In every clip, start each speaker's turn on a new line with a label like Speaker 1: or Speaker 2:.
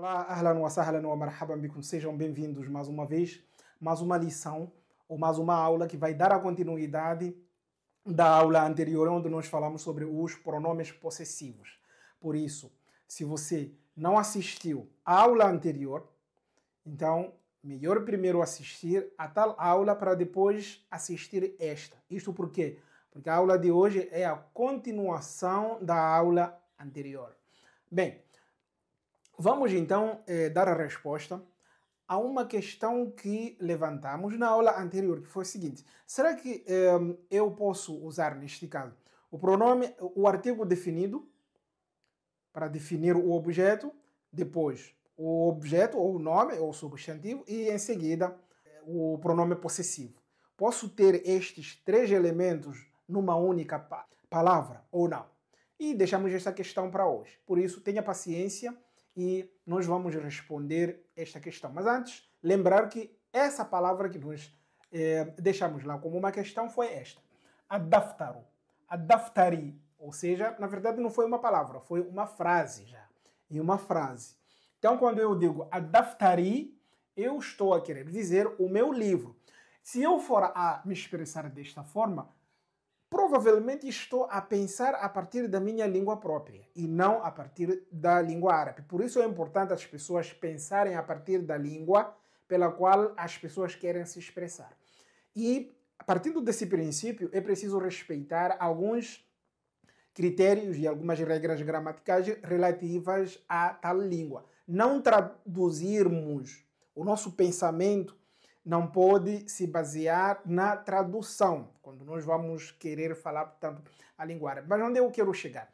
Speaker 1: Olá, ahlan wa sahlan wa marhaban bikum. Sejam bem-vindos mais uma vez, mais uma lição ou mais uma aula que vai dar a continuidade da aula anterior, onde nós falamos sobre os pronomes possessivos. Por isso, se você não assistiu à aula anterior, então melhor primeiro assistir a tal aula para depois assistir esta. Isto por quê? Porque a aula de hoje é a continuação da aula anterior. Bem, vamos então dar a resposta a uma questão que levantamos na aula anterior, que foi o seguinte: será que eu posso usar, neste caso, o pronome, o artigo definido para definir o objeto, depois o objeto ou o nome ou o substantivo e em seguida o pronome possessivo? Posso ter estes três elementos numa única palavra ou não? E deixamos esta questão para hoje. Por isso, tenha paciência e nós vamos responder esta questão. Mas antes, lembrar que essa palavra que nós deixamos lá como uma questão foi esta: adaftaru, adaftari. Ou seja, na verdade não foi uma palavra, foi uma frase já. E uma frase. Então, quando eu digo adaftari, eu estou a querer dizer o meu livro. Se eu for a me expressar desta forma, provavelmente estou a pensar a partir da minha língua própria e não a partir da língua árabe. Por isso é importante as pessoas pensarem a partir da língua pela qual as pessoas querem se expressar. E, partindo desse princípio, é preciso respeitar alguns critérios e algumas regras gramaticais relativas a tal língua. Não traduzirmos o nosso pensamento não pode se basear na tradução, quando nós vamos querer falar, portanto, a língua árabe. Mas onde eu quero chegar?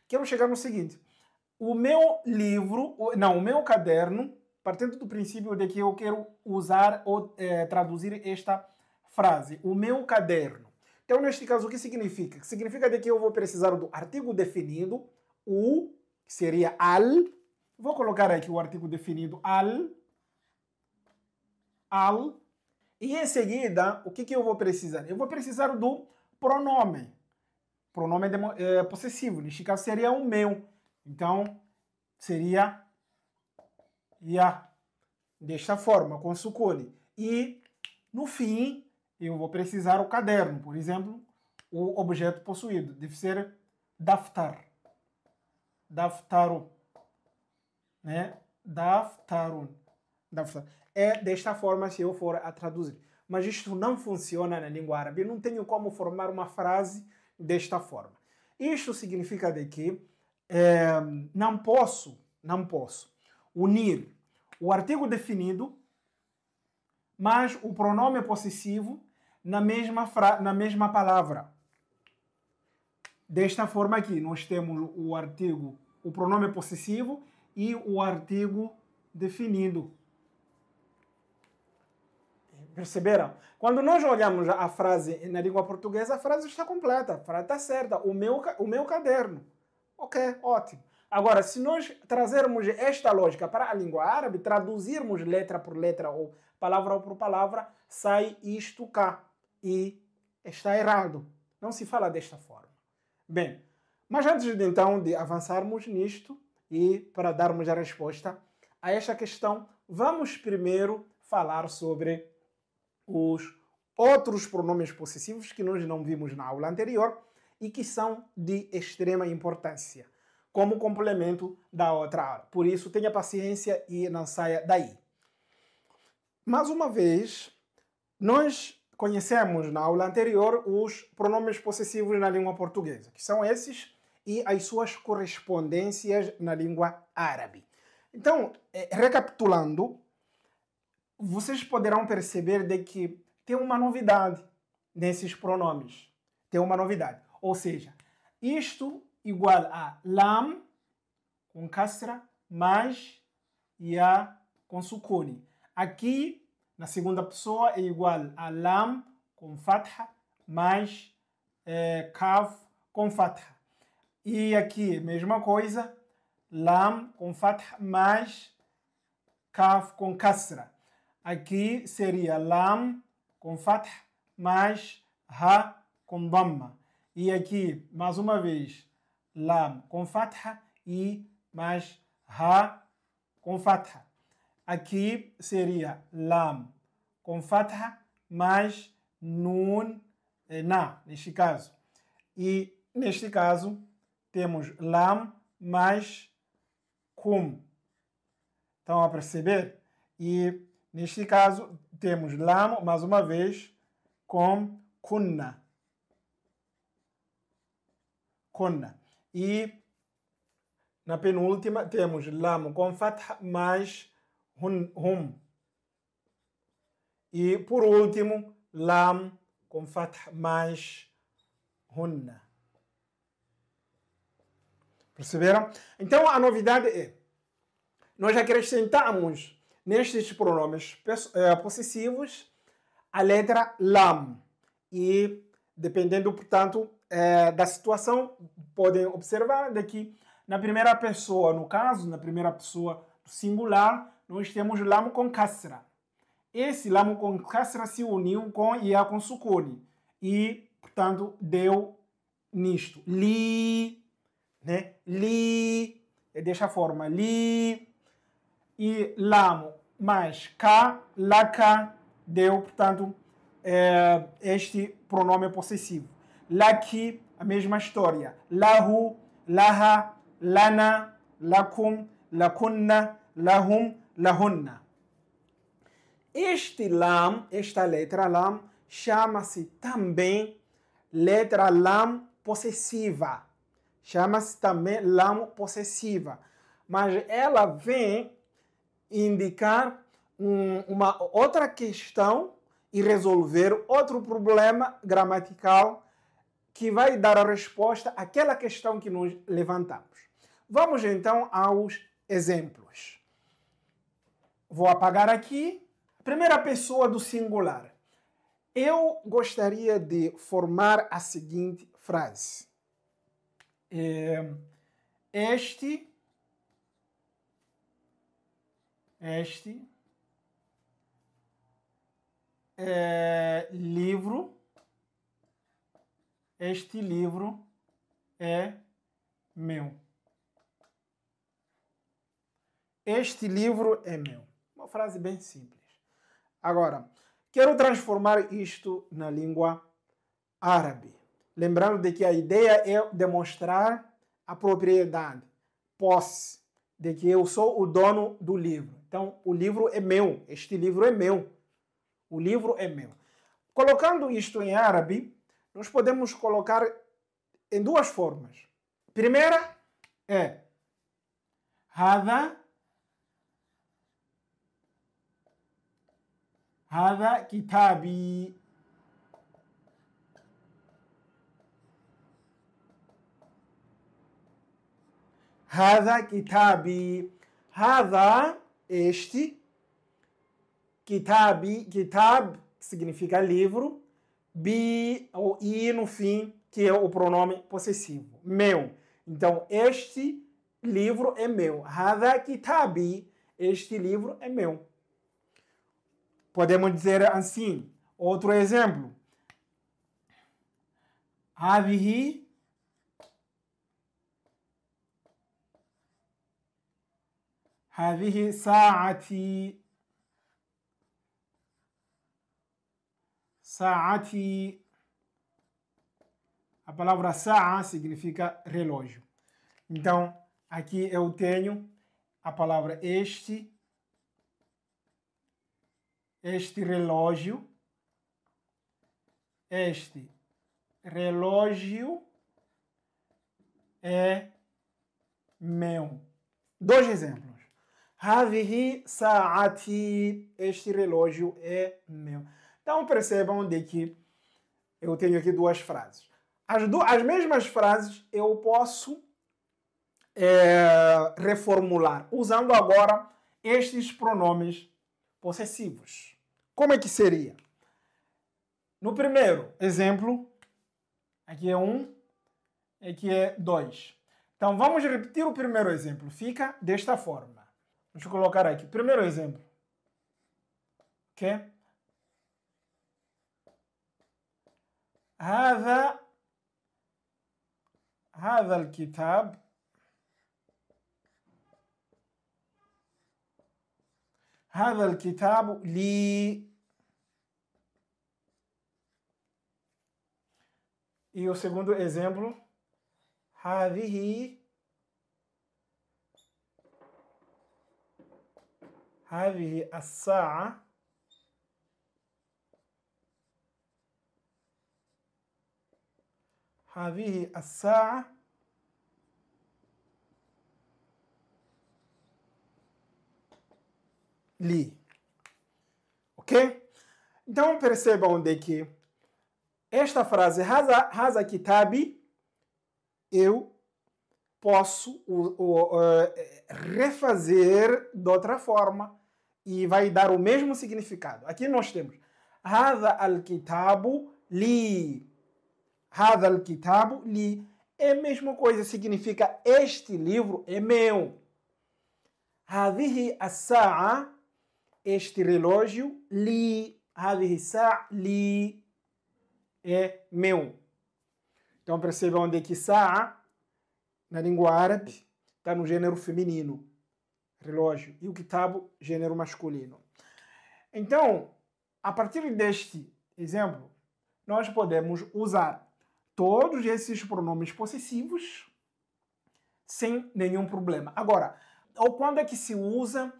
Speaker 1: Quero chegar no seguinte: o meu livro, não, o meu caderno, partindo do princípio de que eu quero usar ou traduzir esta frase, o meu caderno. Então, neste caso, o que significa? Significa de que eu vou precisar do artigo definido, o, que seria al. Vou colocar aqui o artigo definido al. E em seguida, o que eu vou precisar? Eu vou precisar do pronome. Pronome possessivo. Neste caso seria o meu. Então, seria ya. Desta forma, com sukune. E, no fim, eu vou precisar o caderno. Por exemplo, o objeto possuído. Deve ser daftar. Daftaru. Né? Daftarun. Daftar. É desta forma se eu for a traduzir. Mas isto não funciona na língua árabe. Eu não tenho como formar uma frase desta forma. Isto significa de que não posso unir o artigo definido mais o pronome possessivo na mesma palavra. Desta forma aqui, nós temos o artigo, o pronome possessivo e o artigo definido. Perceberam? Quando nós olhamos a frase na língua portuguesa, a frase está completa, a frase está certa. O meu caderno. Ok, ótimo. Agora, se nós trazermos esta lógica para a língua árabe, traduzirmos letra por letra ou palavra por palavra, sai isto cá. E está errado. Não se fala desta forma. Bem, mas antes de, então de avançarmos nisto e para darmos a resposta a esta questão, vamos primeiro falar sobre os outros pronomes possessivos que nós não vimos na aula anterior e que são de extrema importância, como complemento da outra aula. Por isso, tenha paciência e não saia daí. Mais uma vez, nós conhecemos na aula anterior os pronomes possessivos na língua portuguesa, que são esses e as suas correspondências na língua árabe. Então, recapitulando, vocês poderão perceber de que tem uma novidade nesses pronomes. Tem uma novidade. Ou seja, isto igual a lam com kasra mais ya com sukune. Aqui, na segunda pessoa, é igual a lam com fatha mais kaf com fatha. E aqui, mesma coisa, lam com fatha mais kaf com kasra. Aqui seria lam com fatha mais ha com dhamma. E aqui, mais uma vez, lam com fatha e mais ha com fatha. Aqui seria lam com fatha mais nun, na, neste caso. E neste caso temos lam mais kum. Estão a perceber? E neste caso temos lam, mais uma vez, com kunna. Kunna. E na penúltima temos lam com fatha mais hum. E por último, lam com fatha mais hunna. Perceberam? Então a novidade é, nós acrescentamos nestes pronomes possessivos a letra lam. E dependendo, portanto, da situação, podem observar daqui na primeira pessoa, no caso, na primeira pessoa do singular, nós temos lam com kasra. Esse lam com kasra se uniu com ia com sukuni. E, portanto, deu nisto. Li, né? Li, é desta forma. Li. E lam mais ka, laka, deu, portanto, este pronome possessivo. Laki, a mesma história. Lahu, laha, lana, lakum, lakunna, lahum, lahunna. Este lam, esta letra lam, chama-se também letra lam possessiva. Chama-se também lam possessiva. Mas ela vem indicar uma outra questão e resolver outro problema gramatical que vai dar a resposta àquela questão que nós levantamos. Vamos então aos exemplos. Vou apagar aqui. Primeira pessoa do singular. Eu gostaria de formar a seguinte frase. Este livro é meu. Este livro é meu. Uma frase bem simples. Agora, quero transformar isto na língua árabe. Lembrando de que a ideia é demonstrar a propriedade, posse, de que eu sou o dono do livro. Então, o livro é meu. Este livro é meu. O livro é meu. Colocando isto em árabe, nós podemos colocar em duas formas. Primeira é هذا كتابي. هذا كتابي. هذا este. Kitabi, kitab significa livro. Bi ou i no fim, que é o pronome possessivo. Meu. Então, este livro é meu. هذا كتابي. Este livro é meu. Podemos dizer assim. Outro exemplo. هذه ساعتي. ساعتي. A palavra sa'a significa relógio. Então, aqui eu tenho a palavra este relógio. Este relógio é meu. Dois exemplos. هذه ساعتي. Este relógio é meu. Então percebam de que eu tenho aqui duas frases. As mesmas frases eu posso reformular, usando agora estes pronomes possessivos. Como é que seria? No primeiro exemplo, aqui é 1, aqui é 2. Então vamos repetir o primeiro exemplo. Fica desta forma. Deixa eu colocar aqui. Primeiro exemplo. Ok? هذا الكتاب هذا الكتاب لي. E o segundo exemplo, هذه الساعة لي. Ok? Então percebam de que esta frase, Haza Kitabi, eu posso refazer de outra forma e vai dar o mesmo significado. Aqui nós temos Haza al-Kitabu li. Haza al-Kitabu li. É a mesma coisa, significa este livro é meu. Hadihi as-sa'a, este relógio, li. Hadihi as-sa'a li. É meu. Então percebam onde que sa'a, na língua árabe, está no gênero feminino, relógio, e o kitabu, gênero masculino. Então, a partir deste exemplo, nós podemos usar todos esses pronomes possessivos sem nenhum problema. Agora, ou quando é que se usa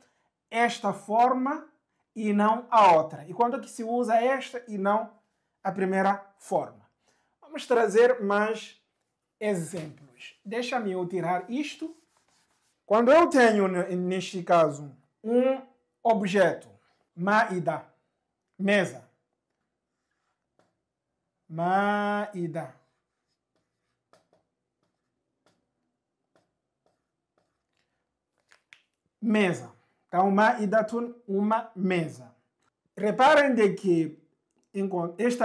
Speaker 1: esta forma e não a outra? E quando é que se usa esta e não a primeira forma? Vamos trazer mais exemplos. Deixa-me eu tirar isto. Quando eu tenho, neste caso, um objeto, maida, mesa, maida, mesa. Então, maidatun, uma mesa. Reparem de que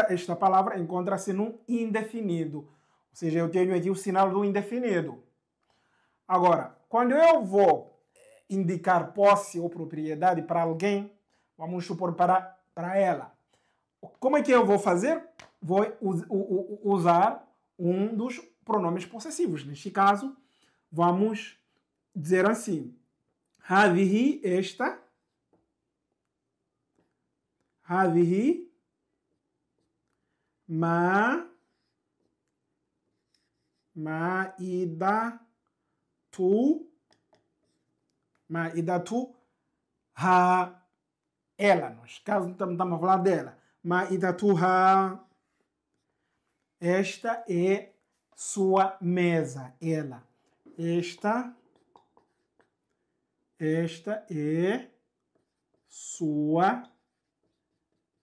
Speaker 1: esta palavra encontra-se no indefinido. Ou seja, eu tenho aqui o sinal do indefinido. Agora, quando eu vou indicar posse ou propriedade para alguém, vamos supor para ela. Como é que eu vou fazer? Vou usar um dos pronomes possessivos. Neste caso, vamos dizer assim. Hadihi, esta. Hadihi, maidatu, ha, ela. Nós caso estamos a falar dela. Maidatu ha, esta é sua mesa, ela. Esta é sua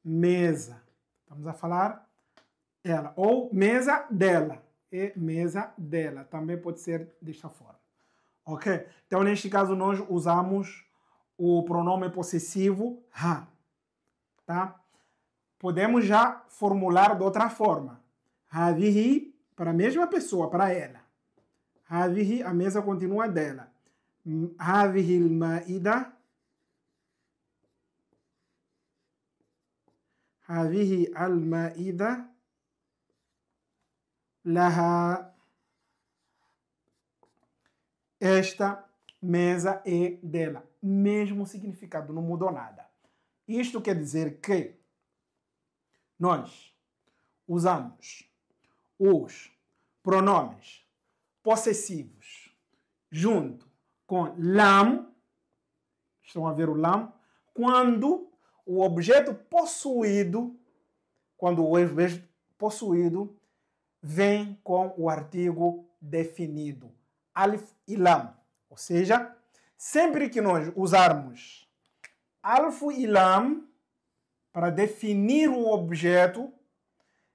Speaker 1: mesa. Estamos a falar ela. Ou mesa dela. É mesa dela. Também pode ser desta forma. Ok? Então, neste caso, nós usamos o pronome possessivo ha. Tá? Podemos já formular de outra forma. Hadihi, para a mesma pessoa, para ela. Hadihi, a mesa continua dela. Hadihi al-ma'ida. Hadihi al-ma'ida. Laha. Esta mesa é dela. Mesmo significado, não mudou nada. Isto quer dizer que nós usamos os pronomes possessivos junto com lam, estão a ver o lam, quando o objeto possuído, vem com o artigo definido, alif e lam. Ou seja, sempre que nós usarmos alif e lam para definir o objeto,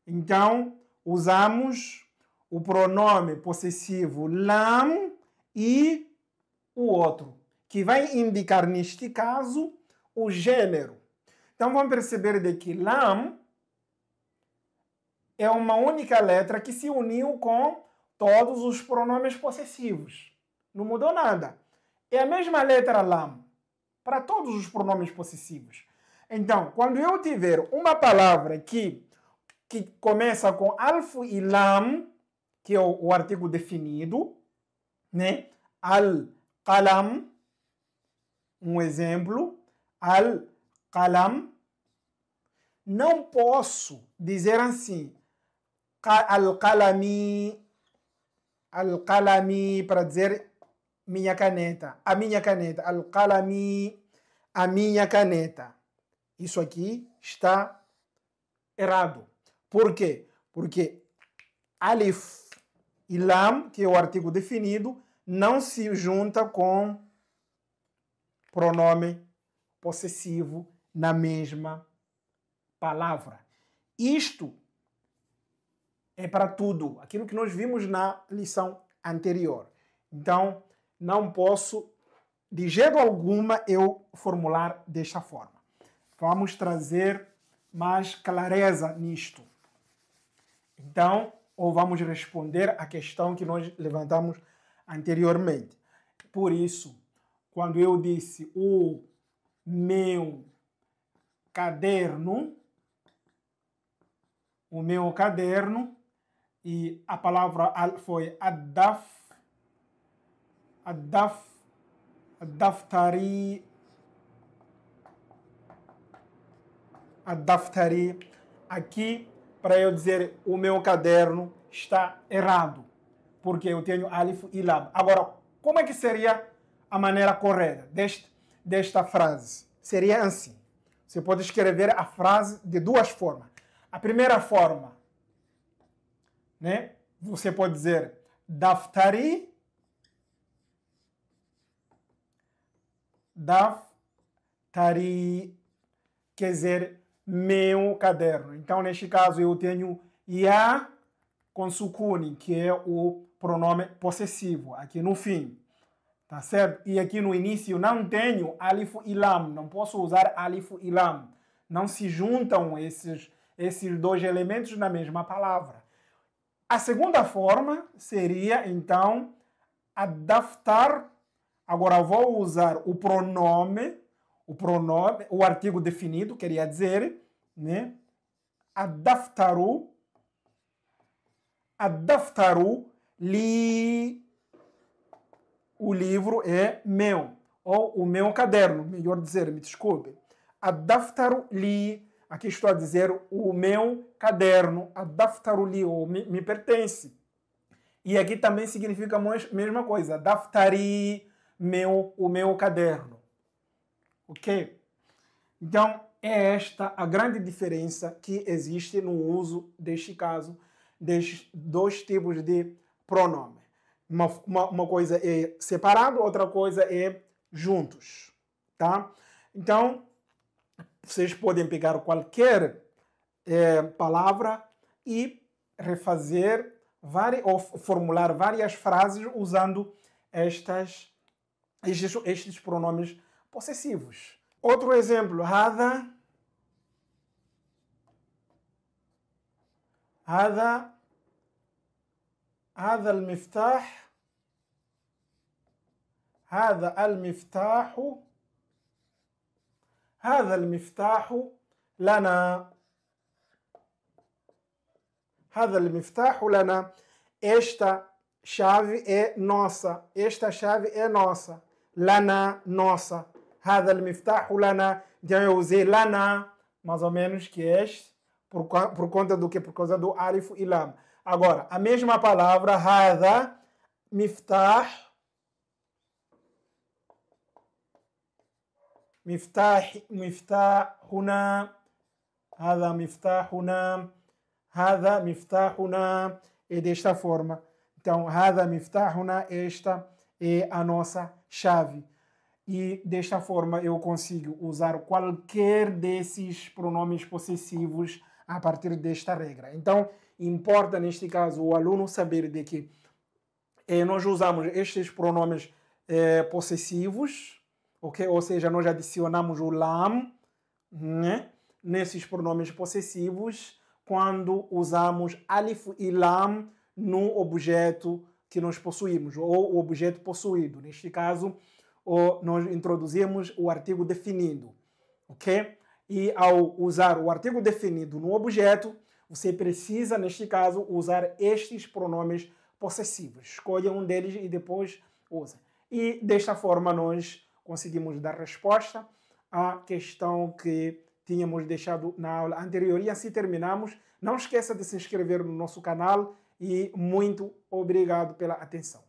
Speaker 1: então usamos o pronome possessivo lam e o outro, que vai indicar, neste caso, o gênero. Então vamos perceber de que lam é uma única letra que se uniu com todos os pronomes possessivos. Não mudou nada. É a mesma letra lam para todos os pronomes possessivos. Então, quando eu tiver uma palavra que começa com alf e lam, que é o artigo definido, né? Al-qalam, um exemplo. al-qalam. Não posso dizer assim, al-qalami, al-qalami, para dizer minha caneta, a minha caneta, al-qalami, a minha caneta. Isso aqui está errado. Por quê? Porque alif e lam, que é o artigo definido, não se junta com pronome possessivo na mesma palavra. Isto é para tudo, aquilo que nós vimos na lição anterior. Então, não posso, de jeito alguma, eu formular desta forma. Vamos trazer mais clareza nisto. Então, ou vamos responder à questão que nós levantamos anteriormente. Por isso, quando eu disse o meu caderno, e a palavra foi daftari, aqui, para eu dizer o meu caderno, está errado, porque eu tenho alif e lam. Agora, como é que seria a maneira correta desta frase? Seria assim. Você pode escrever a frase de duas formas. A primeira forma, né? Você pode dizer daftari, quer dizer meu caderno. Então, neste caso, eu tenho ya com sukuni, que é o pronome possessivo, aqui no fim. Tá certo? E aqui no início não tenho alif e lam, não posso usar alif e lam. Não se juntam esses dois elementos na mesma palavra. A segunda forma seria, então, adaptar. Agora vou usar o pronome, o artigo definido, queria dizer, né? Adaptaru li. O livro é meu, ou o meu caderno, melhor dizer, me desculpe. Adaftaru li, aqui estou a dizer o meu caderno, adaftaru li, ou me pertence. E aqui também significa a mesma coisa, daftari, o meu caderno. Ok? Então, é esta a grande diferença que existe no uso, deste caso, destes dois tipos de pronome. Uma coisa é separado, outra coisa é juntos, tá? Então, vocês podem pegar qualquer palavra e refazer ou formular várias frases usando estes pronomes possessivos. Outro exemplo, هذا المفتاح هذا المفتاح لنا esta chave é nossa, lana, nossa, هذا المفتاح لنا. Então eu usei lana, mais ou menos, que é este, por conta do que? Por causa do alif e lam. Agora, a mesma palavra, هذا مفتاحنا هذا مفتاحنا é desta forma. Então, هذا مفتاحنا, esta é a nossa chave. E desta forma eu consigo usar qualquer desses pronomes possessivos a partir desta regra. Então, importa neste caso o aluno saber de que nós usamos estes pronomes possessivos, ok? Ou seja, nós adicionamos o lam, né, nesses pronomes possessivos quando usamos alif e lam no objeto que nós possuímos, ou o objeto possuído. Neste caso, nós introduzimos o artigo definido, ok? E ao usar o artigo definido no objeto, você precisa, neste caso, usar estes pronomes possessivos. Escolha um deles e depois usa. E desta forma nós conseguimos dar resposta a questão que tínhamos deixado na aula anterior. E assim terminamos. Não esqueça de se inscrever no nosso canal e muito obrigado pela atenção.